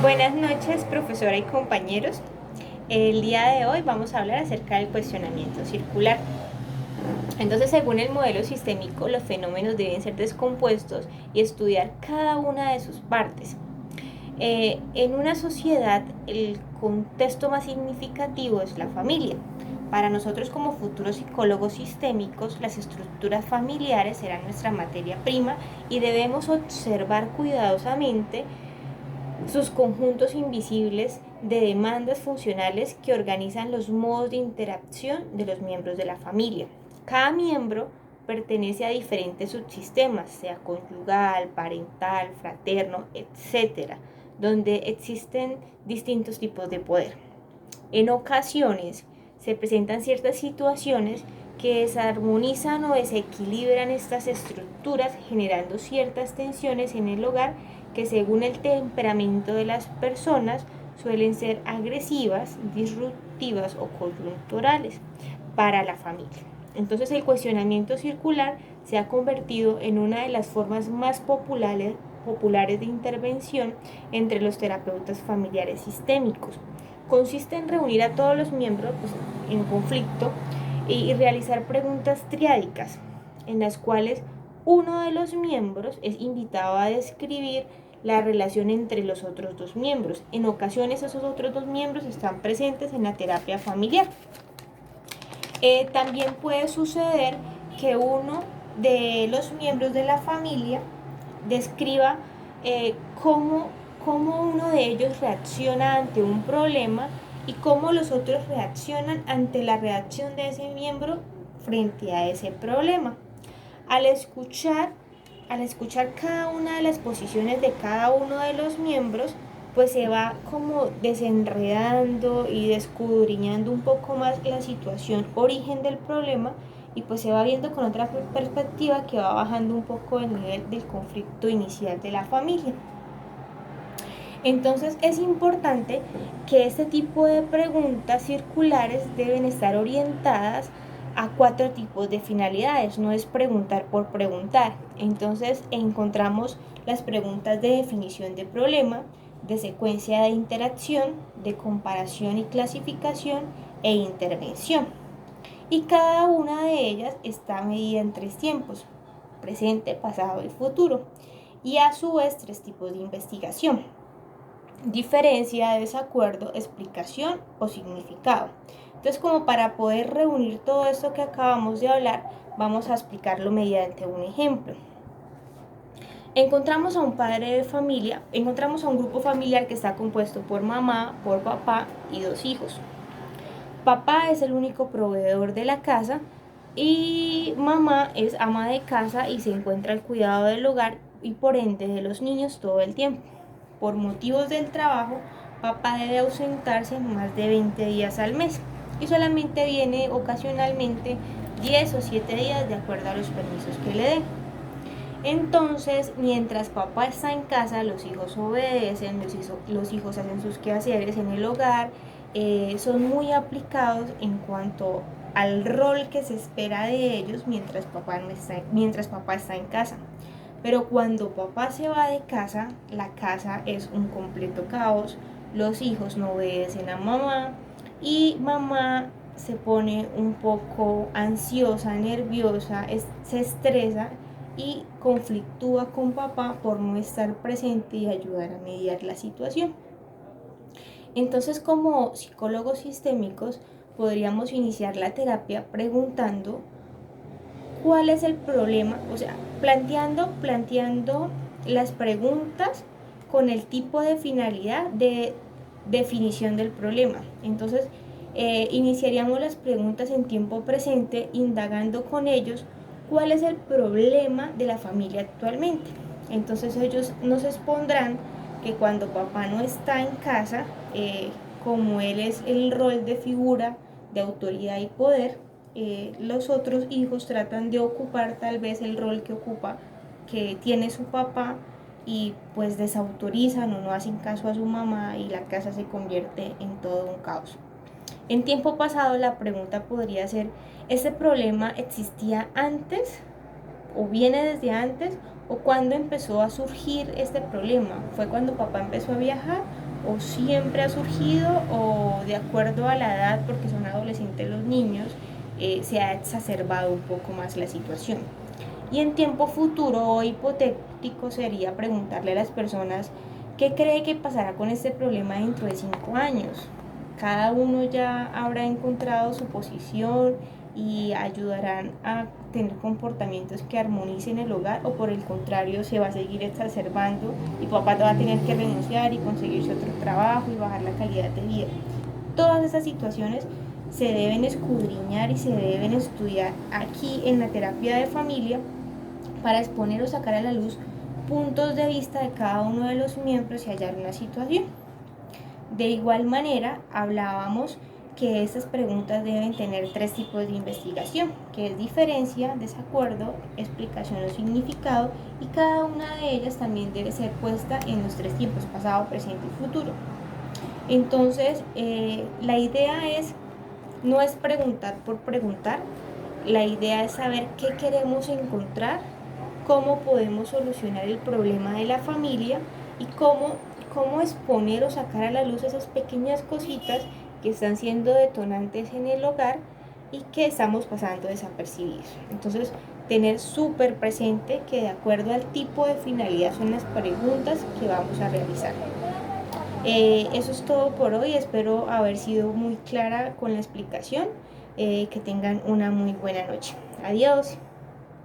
Buenas noches, profesora y compañeros. El día de hoy vamos a hablar acerca del cuestionamiento circular. Entonces, según el modelo sistémico, los fenómenos deben ser descompuestos y estudiar cada una de sus partes. En una sociedad, el contexto más significativo es la familia. Para nosotros como futuros psicólogos sistémicos, las estructuras familiares serán nuestra materia prima y debemos observar cuidadosamente sus conjuntos invisibles de demandas funcionales que organizan los modos de interacción de los miembros de la familia. Cada miembro pertenece a diferentes subsistemas, sea conyugal, parental, fraterno, etc., donde existen distintos tipos de poder. En ocasiones se presentan ciertas situaciones que desarmonizan o desequilibran estas estructuras, generando ciertas tensiones en el hogar que, según el temperamento de las personas, suelen ser agresivas, disruptivas o coyunturales para la familia. Entonces, el cuestionamiento circular se ha convertido en una de las formas más populares de intervención entre los terapeutas familiares sistémicos. Consiste en reunir a todos los miembros en conflicto y realizar preguntas triádicas, en las cuales uno de los miembros es invitado a describir la relación entre los otros dos miembros. En ocasiones esos otros dos miembros están presentes en la terapia familiar. También puede suceder que uno de los miembros de la familia describa cómo uno de ellos reacciona ante un problema y cómo los otros reaccionan ante la reacción de ese miembro frente a ese problema. Al escuchar cada una de las posiciones de cada uno de los miembros, pues se va como desenredando y descudriñando un poco más la situación origen del problema, y pues se va viendo con otra perspectiva que va bajando un poco el nivel del conflicto inicial de la familia. Entonces es importante que este tipo de preguntas circulares deben estar orientadas a 4 tipos de finalidades, no es preguntar por preguntar. Entonces encontramos las preguntas de definición de problema, de secuencia de interacción, de comparación y clasificación e intervención. Y cada una de ellas está medida en 3 tiempos: presente, pasado y futuro, y a su vez 3 tipos de investigación: diferencia, desacuerdo, explicación o significado. Entonces, como para poder reunir todo esto que acabamos de hablar, vamos a explicarlo mediante un ejemplo. Encontramos a un padre de familia, encontramos a un grupo familiar que está compuesto por mamá, por papá y 2 hijos. Papá es el único proveedor de la casa y mamá es ama de casa y se encuentra al cuidado del hogar y por ende de los niños todo el tiempo. Por motivos del trabajo, papá debe ausentarse más de 20 días al mes y solamente viene ocasionalmente 10 o 7 días de acuerdo a los permisos que le den. Entonces, mientras papá está en casa, los hijos obedecen, los hijos hacen sus quehaceres en el hogar, son muy aplicados en cuanto al rol que se espera de ellos mientras papá está en casa. Pero cuando papá se va de casa, la casa es un completo caos, los hijos no obedecen a mamá y mamá se pone un poco ansiosa, nerviosa, se estresa y conflictúa con papá por no estar presente y ayudar a mediar la situación. Entonces, como psicólogos sistémicos, podríamos iniciar la terapia preguntando cuál es el problema, o sea, planteando las preguntas con el tipo de finalidad de definición del problema. Entonces, iniciaríamos las preguntas en tiempo presente, indagando con ellos cuál es el problema de la familia actualmente. Entonces ellos nos expondrán que cuando papá no está en casa, como él es el rol de figura de autoridad y poder, los otros hijos tratan de ocupar tal vez el rol que tiene su papá, y pues desautorizan o no hacen caso a su mamá y la casa se convierte en todo un caos. En tiempo pasado la pregunta podría ser: ¿este problema existía antes o viene desde antes, o cuándo empezó a surgir este problema? ¿Fue cuando papá empezó a viajar o siempre ha surgido o de acuerdo a la edad, porque son adolescentes los niños, se ha exacerbado un poco más la situación. Y en tiempo futuro o hipotético sería preguntarle a las personas qué cree que pasará con este problema dentro de 5 años. Cada uno ya habrá encontrado su posición y ayudarán a tener comportamientos que armonicen el hogar, o por el contrario se va a seguir exacerbando y papá va a tener que renunciar y conseguirse otro trabajo y bajar la calidad de vida. Todas esas situaciones se deben escudriñar y se deben estudiar aquí en la terapia de familia para exponer o sacar a la luz puntos de vista de cada uno de los miembros y hallar una situación. De igual manera, hablábamos que estas preguntas deben tener 3 tipos de investigación, que es diferencia, desacuerdo, explicación o significado, y cada una de ellas también debe ser puesta en los 3 tiempos, pasado, presente y futuro. Entonces, la idea no es preguntar por preguntar, la idea es saber qué queremos encontrar, cómo podemos solucionar el problema de la familia y cómo exponer o sacar a la luz esas pequeñas cositas que están siendo detonantes en el hogar y que estamos pasando desapercibidos. Entonces, tener súper presente que de acuerdo al tipo de finalidad son las preguntas que vamos a realizar. Eso es todo por hoy, espero haber sido muy clara con la explicación. Que tengan una muy buena noche. Adiós.